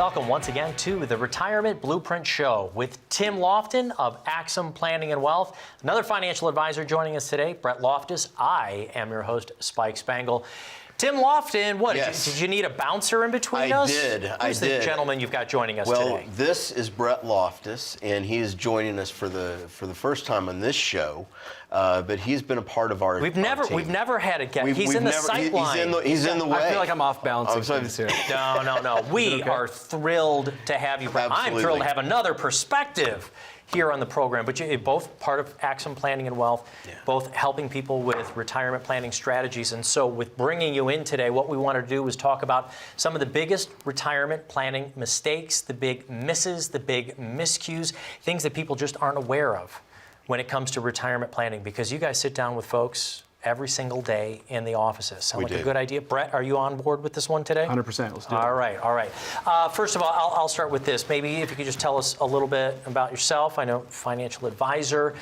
Welcome once again to the Retirement Blueprint Show with Tim Lofton of Axum Planning and Wealth. Another financial advisor joining us today, Bret Loftus. I am your host, Spike Spangle. Tim Lofton, what, yes. did you need a bouncer in between us? Who's the gentleman you've got joining us today? Well, this is Bret Loftus, and he is joining us for the first time on this show. But he's been a part of our We've never had a guest. He's in the sight line. He's in the way. I feel like I'm off balance. No. We are thrilled to have you. Absolutely. I'm thrilled to have another perspective here on the program. But you're both part of Axum Planning and Wealth, both helping people with retirement planning strategies. And so with bringing you in today, what we wanted to do was talk about some of the biggest retirement planning mistakes, the big misses, the big miscues, things that people just aren't aware of when it comes to retirement planning, because you guys sit down with folks every single day in the offices. Sound like a good idea? Bret, are you on board with this one today? 100%. Let's do it. All right. First of all, I'll start with this. Maybe if you could just tell us a little bit about yourself. I know financial advisor.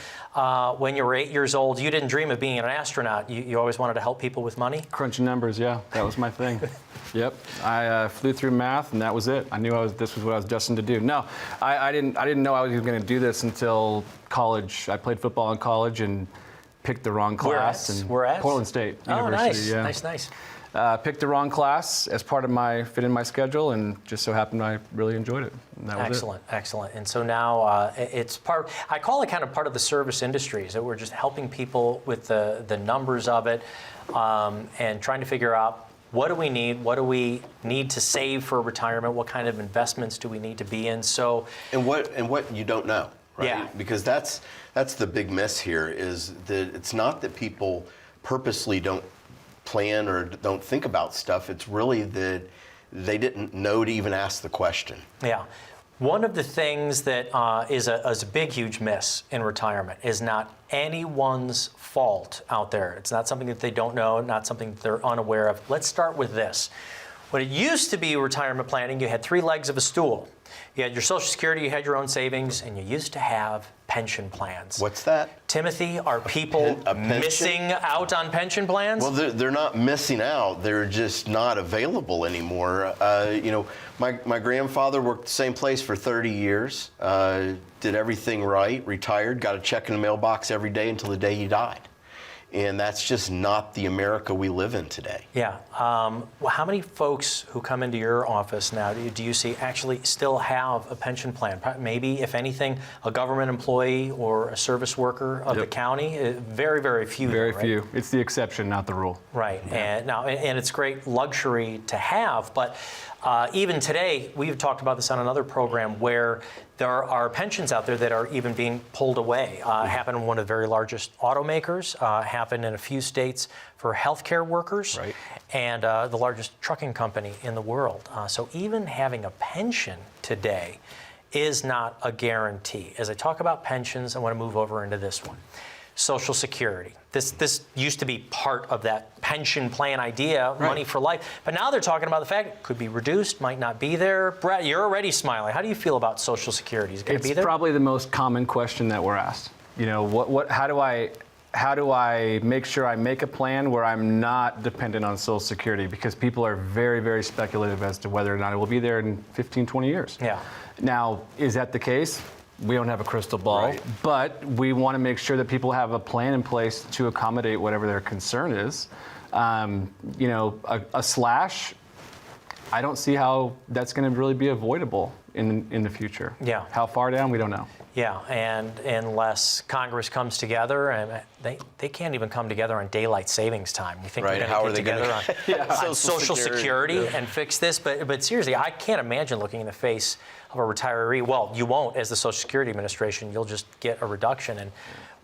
When you were 8 years old, you didn't dream of being an astronaut. You always wanted to help people with money? Crunching numbers, yeah. That was my thing. Yep. I flew through math, and that was it. I knew this was what I was destined to do. No, I didn't know I was even going to do this until college. I played football in college and picked the wrong class. Where at? Portland State Nice. University. Yeah. Nice. Picked the wrong class as part of fit in my schedule, and just so happened I really enjoyed it. And that was it. Excellent. And so now it's I call it kind of part of the service industry. So we're just helping people with the numbers of it and trying to figure out what do we need? What do we need to save for retirement? What kind of investments do we need to be in? So and what you don't know, right? Yeah. Because that's the big miss here, is that it's not that people purposely don't plan or don't think about stuff. It's really that they didn't know to even ask the question. Yeah. One of the things that is a big, huge miss in retirement is not anyone's fault out there. It's not something that they don't know, not something that they're unaware of. Let's start with this. When it used to be retirement planning, you had three legs of a stool. You had your Social Security, you had your own savings, and you used to have pension plans. What's that? Timothy, are people missing out on pension plans? Well, they're not missing out. They're just not available anymore. My grandfather worked the same place for 30 years, did everything right, retired, got a check in the mailbox every day until the day he died. And that's just not the America we live in today. Yeah. How many folks who come into your office now do you see actually still have a pension plan? Maybe, if anything, a government employee or a service worker of the county? Very, very few. Very right? few. It's the exception, not the rule. Right. Yeah. And it's great luxury to have, but even today, we've talked about this on another program where there are pensions out there that are even being pulled away. Happened in one of the very largest automakers, happened in a few states for healthcare workers, right, and the largest trucking company in the world. So even having a pension today is not a guarantee. As I talk about pensions, I want to move over into this one. Social Security. This used to be part of that pension plan idea, right, money for life. But now they're talking about the fact it could be reduced, might not be there. Bret, you're already smiling. How do you feel about Social Security? Is it going to be there? It's probably the most common question that we're asked. You know, how do I make sure I make a plan where I'm not dependent on Social Security? Because people are very, very speculative as to whether or not it will be there in 15, 20 years. Yeah. Now, is that the case? We don't have a crystal ball, right, but we want to make sure that people have a plan in place to accommodate whatever their concern is. A slash, I don't see how that's going to really be avoidable in the future. Yeah. How far down, we don't know. Yeah, and unless Congress comes together, and they can't even come together on daylight savings time. You think right, they're going to get together on Social Security and fix this? But seriously, I can't imagine looking in the face of a retiree. Well, you won't as the Social Security Administration. You'll just get a reduction. And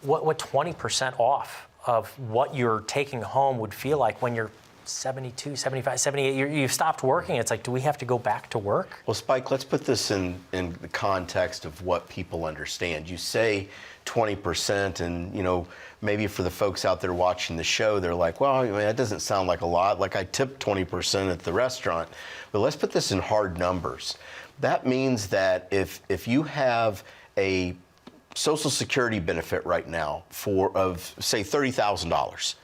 what 20% off of what you're taking home would feel like when you're 72, 75, 78, you've stopped working. It's like, do we have to go back to work? Well, Spike, let's put this in the context of what people understand. You say 20%, and maybe for the folks out there watching the show, they're like, well, that doesn't sound like a lot. Like, I tip 20% at the restaurant. But let's put this in hard numbers. That means that if you have a Social Security benefit right now of say $30,000,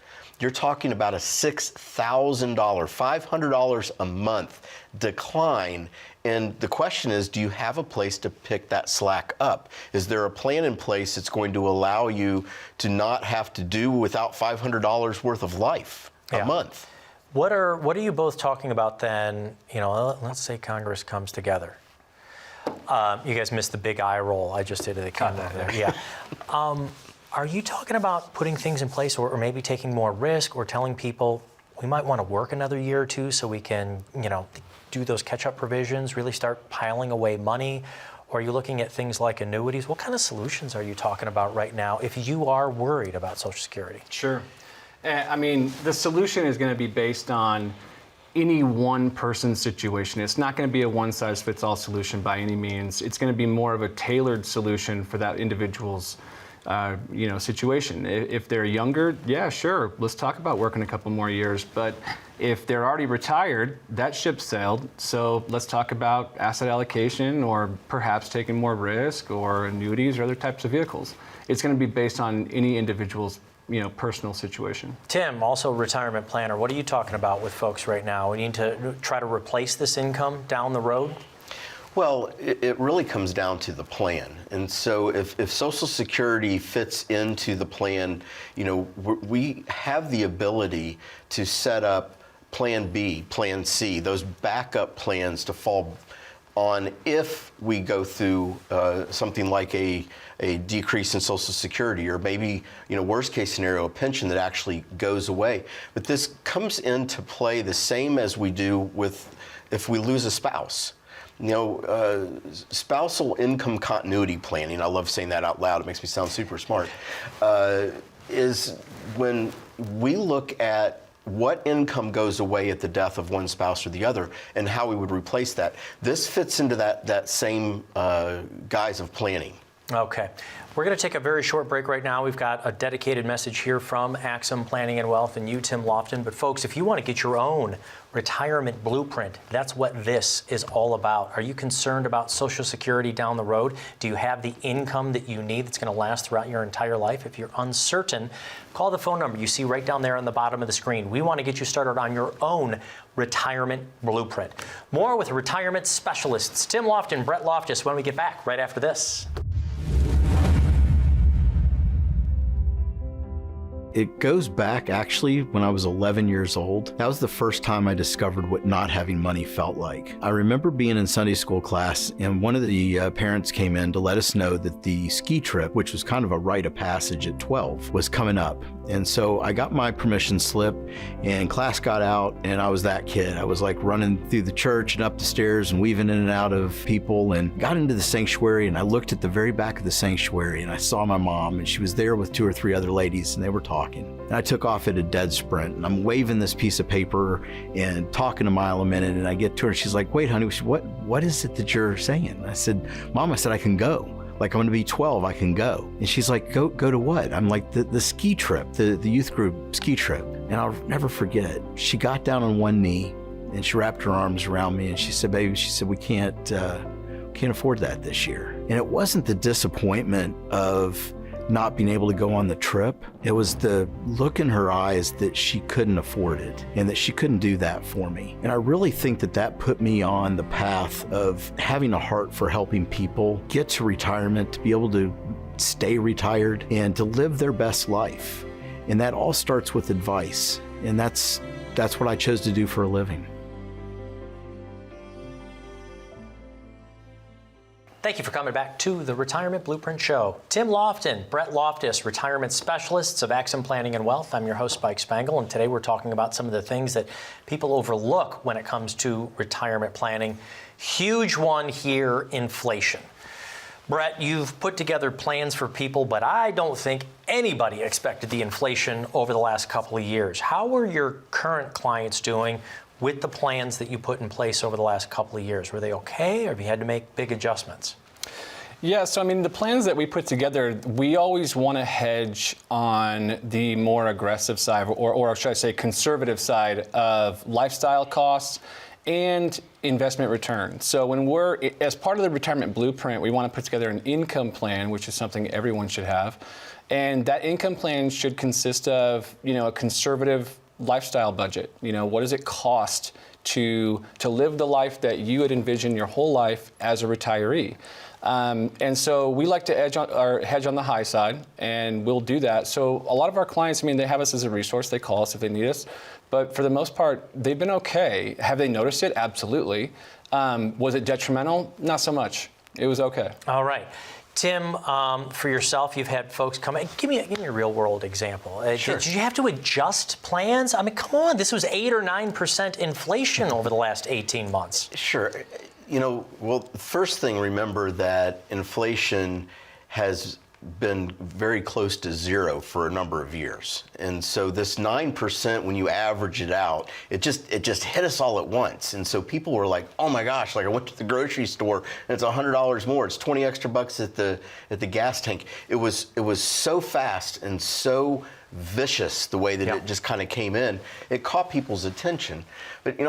you're talking about a $6,000, $500 a month decline. And the question is, do you have a place to pick that slack up? Is there a plan in place that's going to allow you to not have to do without $500 worth of life a month? What are you both talking about then? Let's say Congress comes together. You guys missed the big eye roll I just did at the camera there. Yeah. Are you talking about putting things in place or maybe taking more risk or telling people we might want to work another year or two so we can, do those catch-up provisions, really start piling away money? Or are you looking at things like annuities? What kind of solutions are you talking about right now if you are worried about Social Security? Sure. I mean, the solution is going to be based on any one person's situation. It's not going to be a one-size-fits-all solution by any means. It's going to be more of a tailored solution for that individual's situation. If they're younger, yeah, sure, let's talk about working a couple more years. But if they're already retired, that ship sailed. So let's talk about asset allocation or perhaps taking more risk or annuities or other types of vehicles. It's going to be based on any individual's personal situation. Tim, also retirement planner, what are you talking about with folks right now? We need to try to replace this income down the road? Well, it really comes down to the plan. And so if Social Security fits into the plan, we have the ability to set up Plan B, Plan C, those backup plans to fall on if we go through something like a decrease in Social Security, or maybe, worst case scenario, a pension that actually goes away. But this comes into play the same as we do with if we lose a spouse. Spousal income continuity planning, I love saying that out loud, it makes me sound super smart, is when we look at what income goes away at the death of one spouse or the other and how we would replace that. This fits into that same guise of planning. Okay. We're going to take a very short break right now. We've got a dedicated message here from Axum Planning and Wealth and you, Tim Lofton. But folks, if you want to get your own retirement blueprint, that's what this is all about. Are you concerned about Social Security down the road? Do you have the income that you need that's going to last throughout your entire life? If you're uncertain, call the phone number you see right down there on the bottom of the screen. We want to get you started on your own retirement blueprint. More with retirement specialists Tim Lofton, Bret Loftus, when we get back right after this. It goes back actually when I was 11 years old. That was the first time I discovered what not having money felt like. I remember being in Sunday school class and one of the parents came in to let us know that the ski trip, which was kind of a rite of passage at 12, was coming up. And so I got my permission slip and class got out and I was that kid. I was like running through the church and up the stairs and weaving in and out of people and got into the sanctuary and I looked at the very back of the sanctuary and I saw my mom and she was there with 2 or 3 other ladies and they were talking. And I took off at a dead sprint and I'm waving this piece of paper and talking a mile a minute and I get to her and she's like, wait, honey, what is it that you're saying? And I said, Mom, I said, I can go. Like, I'm going to be 12, I can go. And she's like, go to what? I'm like, the ski trip, the youth group ski trip. And I'll never forget, she got down on one knee and she wrapped her arms around me and she said, baby, she said, we can't afford that this year. And it wasn't the disappointment of not being able to go on the trip. It was the look in her eyes that she couldn't afford it and that she couldn't do that for me. And I really think that put me on the path of having a heart for helping people get to retirement, to be able to stay retired and to live their best life. And that all starts with advice. And that's what I chose to do for a living. Thank you for coming back to the Retirement Blueprint Show. Tim Lofton, Bret Loftus, retirement specialists of Axum Planning and Wealth. I'm your host, Spike Spangle, and today we're talking about some of the things that people overlook when it comes to retirement planning. Huge one here, inflation. Bret, you've put together plans for people, but I don't think anybody expected the inflation over the last couple of years. How are your current clients doing with the plans that you put in place over the last couple of years? Were they okay, or have you had to make big adjustments? Yeah, so I mean, the plans that we put together, we always want to hedge on the more aggressive side, or should I say conservative side of lifestyle costs and investment return. So when as part of the retirement blueprint, we want to put together an income plan, which is something everyone should have. And that income plan should consist of, a conservative lifestyle budget. What does it cost to live the life that you had envisioned your whole life as a retiree? And so we like to hedge on the high side, and we'll do that. So a lot of our clients, they have us as a resource. They call us if they need us. But for the most part, they've been okay. Have they noticed it? Absolutely. Was it detrimental? Not so much. It was okay. All right. Tim, for yourself, you've had folks come in. Give me a real world example. Sure. Did you have to adjust plans? Come on, this was 8 or 9% inflation over the last 18 months. Sure. Well, first thing, remember that inflation has been very close to zero for a number of years. And so this 9%, when you average it out, it just hit us all at once. And so people were like, oh my gosh, I went to the grocery store and it's $100 more. It's 20 extra bucks at the gas tank. It was so fast and so vicious the way that it just kind of came in. It caught people's attention. But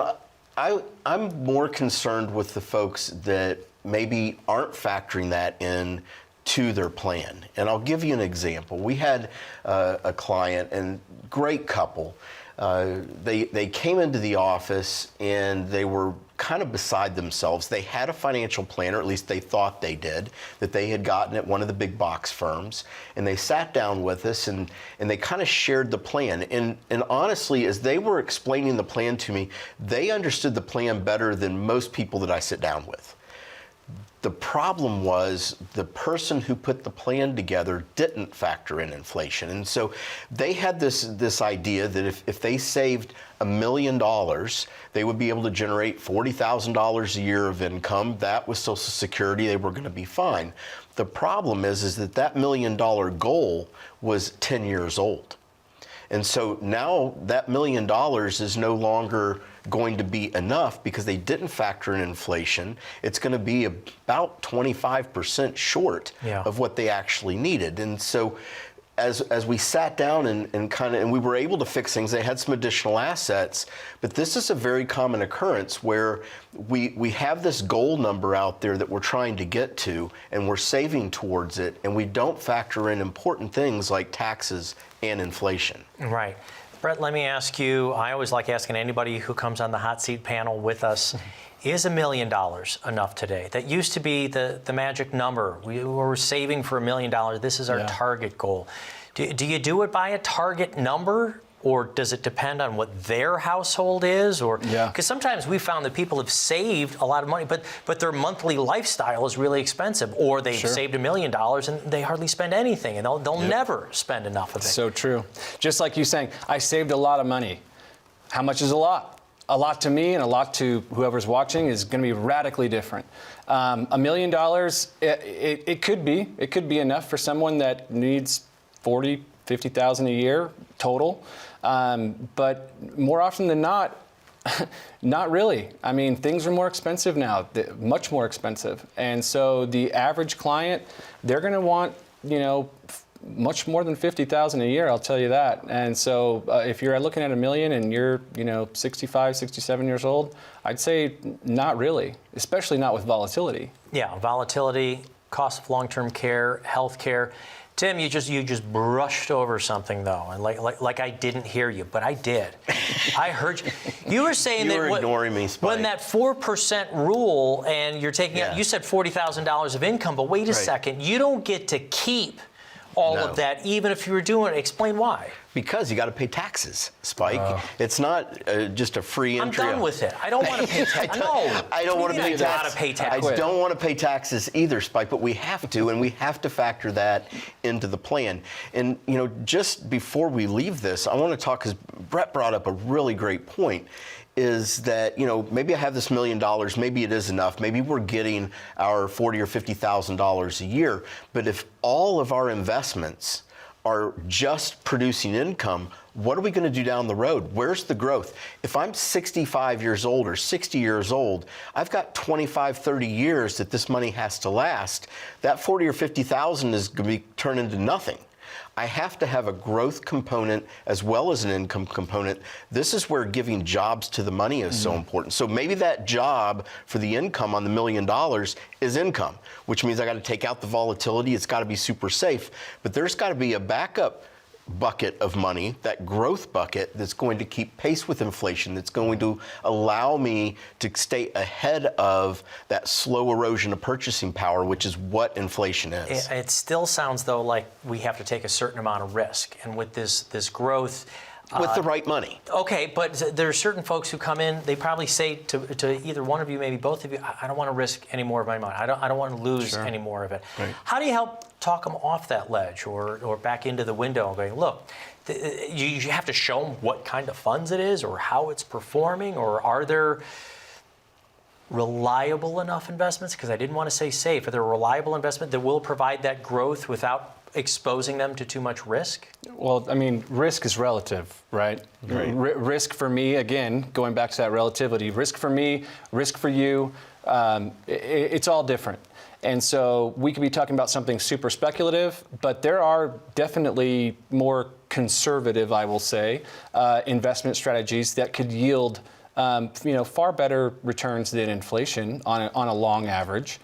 I'm more concerned with the folks that maybe aren't factoring that in to their plan. And I'll give you an example. We had a client, and great couple. They came into the office and they were kind of beside themselves. They had a financial planner, at least they thought they did, that they had gotten at one of the big box firms. And they sat down with us and they kind of shared the plan. And honestly, as they were explaining the plan to me, they understood the plan better than most people that I sit down with. The problem was the person who put the plan together didn't factor in inflation. And so they had this idea that if they saved $1 million, they would be able to generate $40,000 a year of income. That was Social Security. They were going to be fine. The problem is that $1 million goal was 10 years old. And so now that $1 million is no longer going to be enough because they didn't factor in inflation. It's going to be about 25% short of what they actually needed. And so as we sat down and we were able to fix things, they had some additional assets, but this is a very common occurrence where we have this goal number out there that we're trying to get to and we're saving towards it, and we don't factor in important things like taxes and inflation. Right. Bret, let me ask you, I always like asking anybody who comes on the hot seat panel with us, is $1 million enough today? That used to be the magic number. We were saving for $1 million. This is our target goal. Do you do it by a target number? Or does it depend on what their household is? Or because sometimes we found that people have saved a lot of money, but their monthly lifestyle is really expensive, or they've saved $1 million and they hardly spend anything, and they'll never spend enough of it. So true. Just like you saying, I saved a lot of money. How much is a lot? A lot to me and a lot to whoever's watching is going to be radically different. $1 million, it could be enough for someone that needs $40,000-$50,000 a year total. But more often than not, not really. Things are more expensive now, much more expensive. And so the average client, they're going to want, much more than $50,000 a year, I'll tell you that. And so if you're looking at $1 million and you're, 65, 67 years old, I'd say not really, especially not with volatility. Yeah, volatility, cost of long-term care, health care. Tim, you just brushed over something though, and like I didn't hear you, but I did. I heard you. You were saying you were ignoring me, Spike. When that 4% rule, and you're taking out, you said $40,000 of income, but wait a second, you don't get to keep all of that, even if you were doing it. Explain why. Because you got to pay taxes, Spike. It's not just a free entry. I'm done with it. I don't want to pay taxes. No, I don't want to pay taxes. I don't want to pay taxes either, Spike. But we have to, and we have to factor that into the plan. And just before we leave this, I want to talk, because Bret brought up a really great point. Is that maybe I have this $1 million, maybe it is enough, maybe we're getting our $40,000 or $50,000 a year, but if all of our investments are just producing income, what are we going to do down the road? Where's the growth? If I'm 65 years old or 60 years old, I've got 25, 30 years that this money has to last. That 40 or 50,000 is going to be turned into nothing. I have to have a growth component as well as an income component. This is where giving jobs to the money is so important. So maybe that job for the income on the $1 million is income, which means I got to take out the volatility. It's got to be super safe. But there's got to be a backup bucket of money, that growth bucket, that's going to keep pace with inflation, that's going to allow me to stay ahead of that slow erosion of purchasing power, which is what inflation is. It still sounds, though, like we have to take a certain amount of risk. And with this growth... With the right money. Okay, but there are certain folks who come in, they probably say to either one of you, maybe both of you, I don't want to risk any more of my money. I don't want to lose any more of it. Right. How do you help talk them off that ledge or back into the window and going, look, you have to show them what kind of funds it is or how it's performing, or are there reliable enough investments? Because I didn't want to say safe. Are there reliable investment that will provide that growth without exposing them to too much risk? Well, I mean, risk is relative, right? Risk for me, again, going back to that relativity, risk for me, risk for you, it's all different. And so we could be talking about something super speculative, but there are definitely more conservative, I will say, investment strategies that could yield far better returns than inflation on a long average.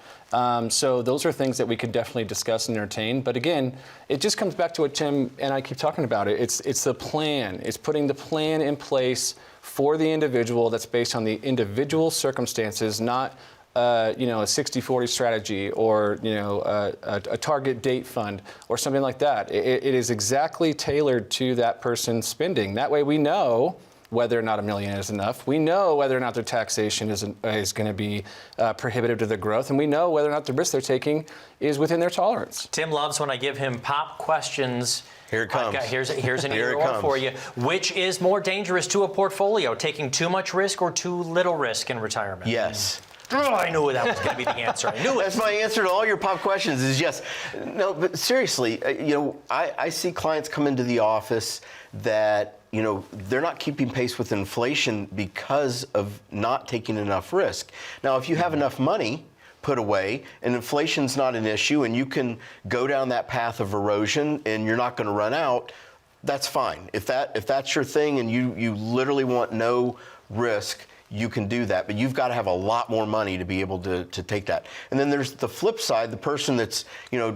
So those are things that we could definitely discuss and entertain. But again, it just comes back to what Tim and I keep talking about. It's the plan. It's putting the plan in place for the individual that's based on the individual circumstances, not a 60-40 strategy or a target date fund or something like that. It is exactly tailored to that person's spending. That way we know whether or not $1 million is enough. We know whether or not their taxation is going to be prohibitive to their growth, and we know whether or not the risk they're taking is within their tolerance. Tim loves when I give him pop questions. Here it comes. Here's an either or for you. Which is more dangerous to a portfolio, taking too much risk or too little risk in retirement? Yes. Oh, I knew that was going to be the answer. I knew it. That's my answer to all your pop questions is yes. No, but seriously, I see clients come into the office that, they're not keeping pace with inflation because of not taking enough risk. Now, if you have enough money put away and inflation's not an issue and you can go down that path of erosion and you're not going to run out, that's fine. If that's your thing and you literally want no risk, you can do that, but you've got to have a lot more money to be able to take that. And then there's the flip side, the person that's,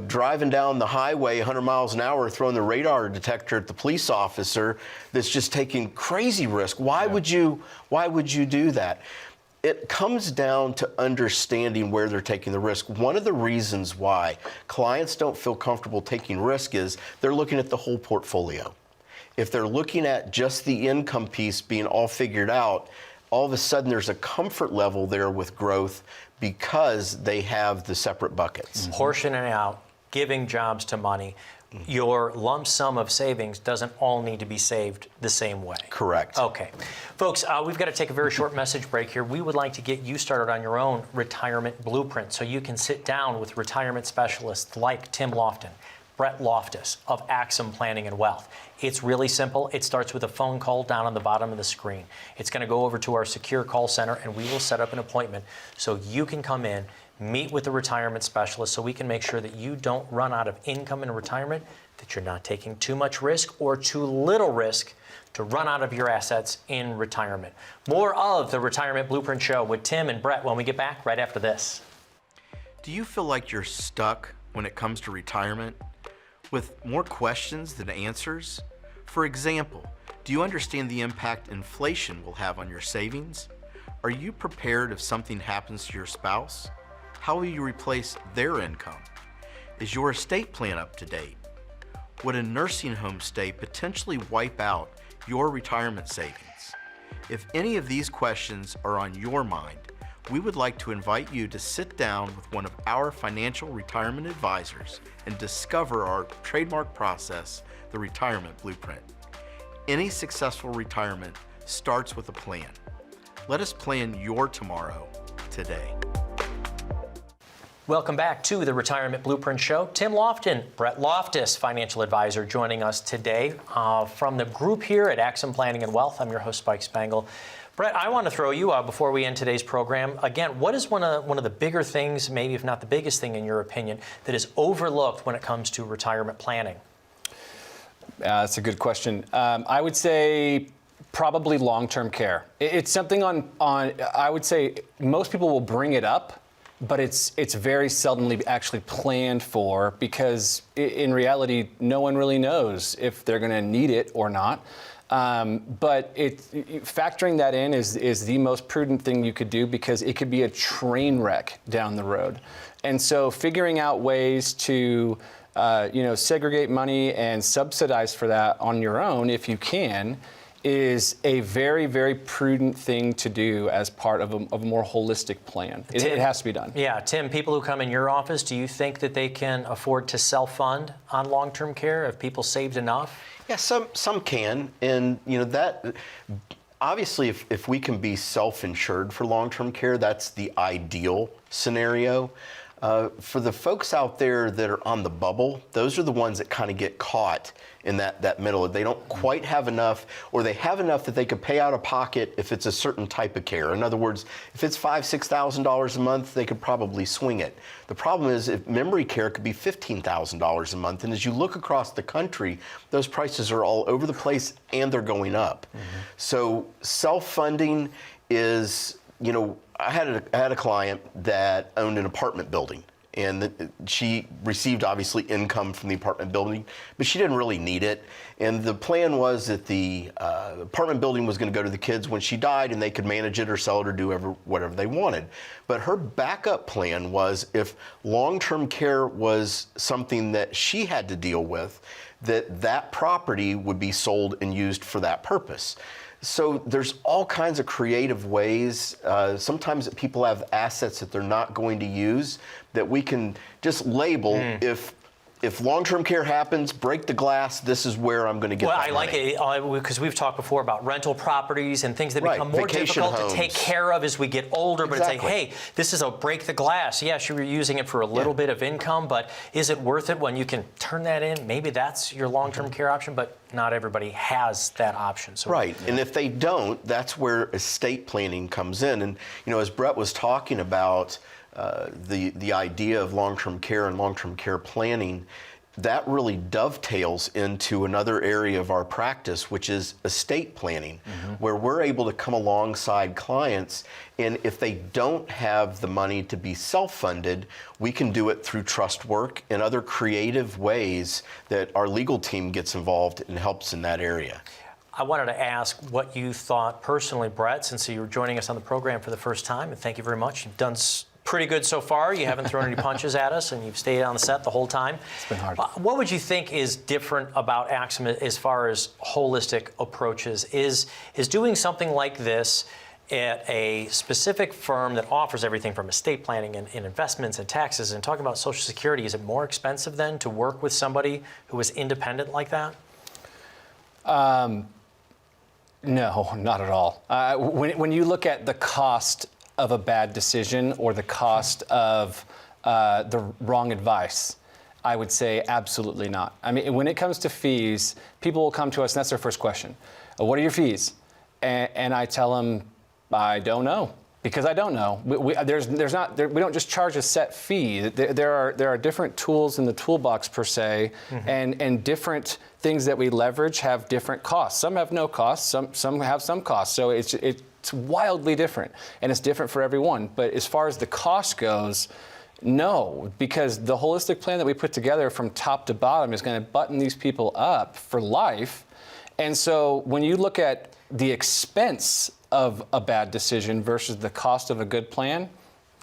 driving down the highway 100 miles an hour, throwing the radar detector at the police officer that's just taking crazy risk. Why would you do that? It comes down to understanding where they're taking the risk. One of the reasons why clients don't feel comfortable taking risk is they're looking at the whole portfolio. If they're looking at just the income piece being all figured out, all of a sudden there's a comfort level there with growth because they have the separate buckets. Portioning out, giving jobs to money. Your lump sum of savings doesn't all need to be saved the same way. Correct. Okay. Folks, we've got to take a very short message break here. We would like to get you started on your own retirement blueprint so you can sit down with retirement specialists like Tim Lofton, Bret Loftus of Axum Planning and Wealth. It's really simple. It starts with a phone call down on the bottom of the screen. It's going to go over to our secure call center, and we will set up an appointment so you can come in, meet with the retirement specialist so we can make sure that you don't run out of income in retirement, that you're not taking too much risk or too little risk to run out of your assets in retirement. More of the Retirement Blueprint Show with Tim and Bret when we get back right after this. Do you feel like you're stuck when it comes to retirement? With more questions than answers? For example, do you understand the impact inflation will have on your savings? Are you prepared if something happens to your spouse? How will you replace their income? Is your estate plan up to date? Would a nursing home stay potentially wipe out your retirement savings? If any of these questions are on your mind, we would like to invite you to sit down with one of our financial retirement advisors and discover our trademark process, the Retirement Blueprint. Any successful retirement starts with a plan. Let us plan your tomorrow today. Welcome back to the Retirement Blueprint Show. Tim Lofton, Bret Loftus, financial advisor, joining us today from the group here at Axum Planning and Wealth. I'm your host, Spike Spangle. Bret, I want to throw you out before we end today's program. Again, what is one of the bigger things, maybe if not the biggest thing in your opinion, that is overlooked when it comes to retirement planning? That's a good question. I would say probably long-term care. It's something on. I would say most people will bring it up, but it's very seldomly actually planned for, because in reality, no one really knows if they're going to need it or not. But factoring that in is the most prudent thing you could do, because it could be a train wreck down the road. And so figuring out ways to segregate money and subsidize for that on your own, if you can, is a very, very prudent thing to do as part of a more holistic plan. It has to be done. Yeah, Tim, people who come in your office, do you think that they can afford to self-fund on long-term care? Have people saved enough? Yeah, some can, and that obviously, if we can be self-insured for long-term care, that's the ideal scenario. For the folks out there that are on the bubble, those are the ones that kind of get caught in that middle. They don't quite have enough, or they have enough that they could pay out of pocket if it's a certain type of care. In other words, if it's $5,000-$6,000 a month, they could probably swing it. The problem is, if memory care could be $15,000 a month, and as you look across the country, those prices are all over the place and they're going up. So self-funding is, I had a client that owned an apartment building, and she received obviously income from the apartment building, but she didn't really need it. And the plan was that the apartment building was going to go to the kids when she died, and they could manage it or sell it or do whatever they wanted. But her backup plan was, if long-term care was something that she had to deal with, that property would be sold and used for that purpose. So there's all kinds of creative ways. Sometimes people have assets that they're not going to use that we can just label. If long-term care happens, break the glass, this is where I'm going to get that I like it, because we've talked before about rental properties and things that become more Vacation difficult homes. to take care of as we get older. But Exactly. it's like, hey, this is a break the glass. Yes, you were using it for a little bit of income, but is it worth it when you can turn that in? Maybe that's your long-term care option, but not everybody has that option. So, right, and if they don't, that's where estate planning comes in. And as Bret was talking about the idea of long-term care and long-term care planning, that really dovetails into another area of our practice, which is estate planning, where we're able to come alongside clients, and if they don't have the money to be self-funded, we can do it through trust work and other creative ways that our legal team gets involved and helps in that area. I wanted to ask what you thought personally, Bret, since you were joining us on the program for the first time, and thank you very much. You've done pretty good so far. You haven't thrown any punches at us, and you've stayed on the set the whole time. It's been hard. What would you think is different about Axum as far as holistic approaches? Is doing something like this at a specific firm that offers everything from estate planning and investments and taxes and talking about Social Security, is it more expensive then to work with somebody who is independent like that? No, not at all. When you look at the cost of a bad decision or the cost of the wrong advice, I would say absolutely not. I mean, when it comes to fees, people will come to us and that's their first question. What are your fees? And I tell them, I don't know, because I don't know. We don't just charge a set fee. There are different tools in the toolbox per se, and different things that we leverage have different costs. Some have no costs, some have some costs. So it's wildly different, and it's different for everyone. But as far as the cost goes, no, because the holistic plan that we put together from top to bottom is going to button these people up for life. And so when you look at the expense of a bad decision versus the cost of a good plan,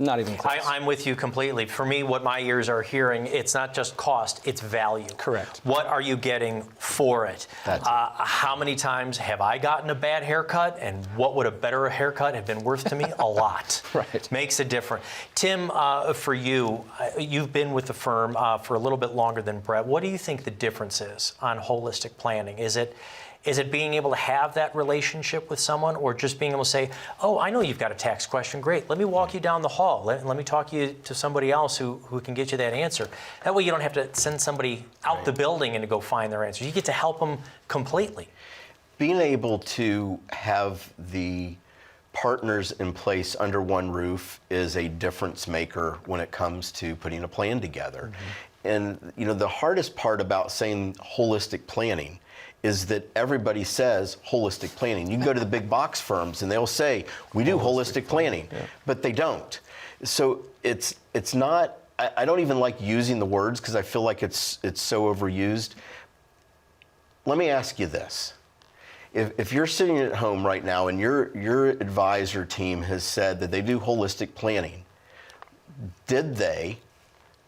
not even close. I'm with you completely. For me, what my ears are hearing, it's not just cost, it's value. Correct. What are you getting for it? How many times have I gotten a bad haircut, and what would a better haircut have been worth to me? A lot. Right. Makes a difference. Tim, for you, you've been with the firm for a little bit longer than Bret. What do you think the difference is on holistic planning? Is it being able to have that relationship with someone, or just being able to say, oh, I know you've got a tax question, great, let me walk you down the hall, let me talk you to somebody else who can get you that answer. That way you don't have to send somebody out the building and to go find their answers. You get to help them completely. Being able to have the partners in place under one roof is a difference maker when it comes to putting a plan together. And the hardest part about saying holistic planning is that everybody says holistic planning. You can go to the big box firms and they'll say, we do holistic planning, but they don't. So it's not, I don't even like using the words because I feel like it's so overused. Let me ask you this. If you're sitting at home right now and your advisor team has said that they do holistic planning, did they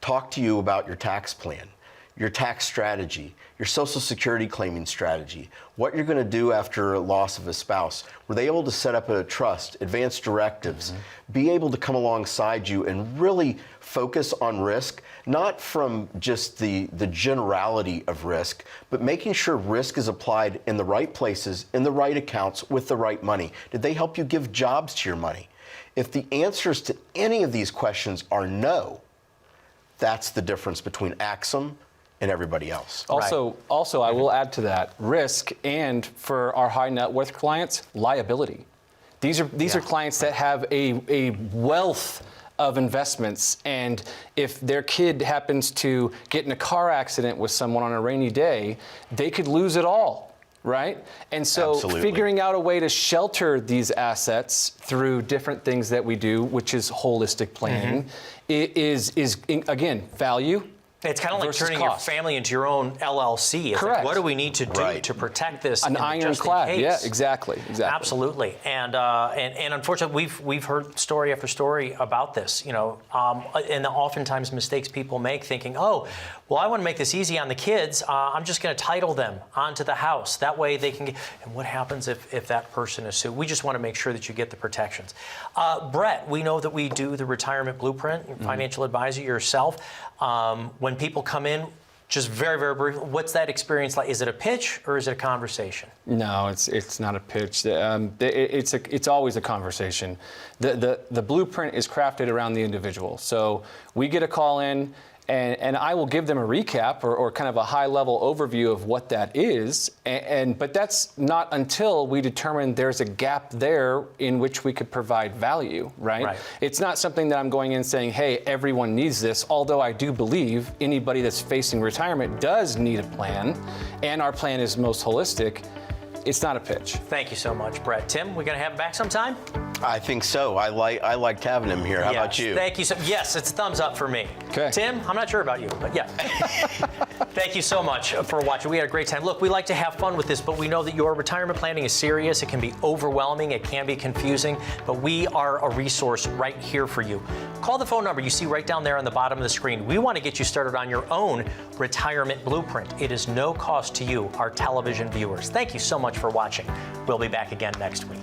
talk to you about your tax plan, your tax strategy, your Social Security claiming strategy, what you're going to do after a loss of a spouse? Were they able to set up a trust, advance directives, be able to come alongside you and really focus on risk, not from just the generality of risk, but making sure risk is applied in the right places, in the right accounts, with the right money? Did they help you give jobs to your money? If the answers to any of these questions are no, that's the difference between Axum and everybody else. Also, I will add to that, risk, and for our high net worth clients, liability. These are clients that have a wealth of investments, and if their kid happens to get in a car accident with someone on a rainy day, they could lose it all, right? And so figuring out a way to shelter these assets through different things that we do, which is holistic planning, is again, value. It's kind of like turning your family into your own LLC. It's Correct. like, what do we need to do to protect this? An ironclad. Yeah, exactly. Absolutely. And unfortunately, we've heard story after story about this. You know, and oftentimes mistakes people make, thinking, oh, well, I want to make this easy on the kids. I'm just going to title them onto the house. That way they can get. And what happens if that person is sued? We just want to make sure that you get the protections. Bret, we know that we do the retirement blueprint. Financial advisor yourself. When people come in, just very, very brief, what's that experience like? Is it a pitch or is it a conversation? No, it's not a pitch. It's always a conversation. The blueprint is crafted around the individual. So we get a call in, and I will give them a recap or kind of a high-level overview of what that is. But that's not until we determine there's a gap there in which we could provide value, right? It's not something that I'm going in saying, hey, everyone needs this, although I do believe anybody that's facing retirement does need a plan, and our plan is most holistic. It's not a pitch. Thank you so much, Bret. Tim, we going to have him back sometime? I think so. I liked having him here. How about you? Thank you. Yes, it's a thumbs up for me. Okay. Tim, I'm not sure about you, but yeah. Thank you so much for watching. We had a great time. Look, we like to have fun with this, but we know that your retirement planning is serious. It can be overwhelming. It can be confusing, but we are a resource right here for you. Call the phone number you see right down there on the bottom of the screen. We want to get you started on your own retirement blueprint. It is no cost to you, our television viewers. Thank you so much for watching. We'll be back again next week.